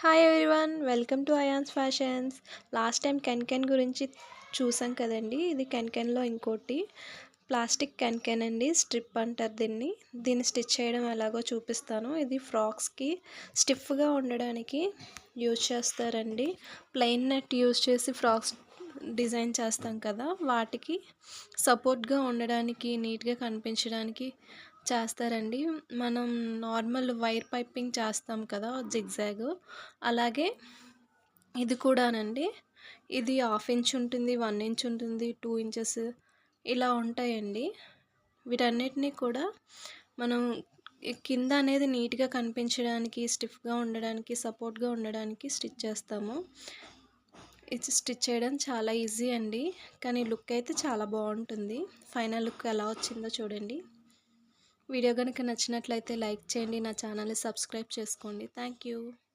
Hi everyone, welcome to ions fashions. Last time can గురించి చూసాం కదండి. ఇది కెన్లో ఇంకోటి ప్లాస్టిక్ కెన్ అండి. స్ట్రిప్ అంటారు దీన్ని స్టిచ్ చేయడం ఎలాగో చూపిస్తాను. ఇది ఫ్రాక్స్కి స్టిఫ్గా ఉండడానికి యూజ్ చేస్తారండి. ప్లెయిన్ నెట్ యూజ్ చేసి ఫ్రాక్స్ డిజైన్ చేస్తాం కదా, వాటికి సపోర్ట్గా ఉండడానికి, నీట్గా కనిపించడానికి చేస్తారండి. మనం నార్మల్ వైర్ పైపింగ్ చేస్తాం కదా జిగ్జాగ్, అలాగే ఇది కూడానండి. ఇది 1/2 ఇంచ్ ఉంటుంది, 1 ఇంచ్ ఉంటుంది, 2 ఇంచెస్ ఇలా ఉంటాయండి. వీటన్నిటిని కూడా మనం కింద అనేది నీట్గా కనిపించడానికి, స్టిఫ్గా ఉండడానికి, సపోర్ట్గా ఉండడానికి స్టిచ్ చేస్తాము. ఇది స్టిచ్ చేయడం చాలా ఈజీ అండి, కానీ లుక్ అయితే చాలా బాగుంటుంది. ఫైనల్ లుక్ ఎలా వచ్చిందో చూడండి. వీడియో కనుక నచ్చినట్లయితే లైక్ చేయండి, నా ఛానల్ని సబ్స్క్రైబ్ చేసుకోండి. Thank you.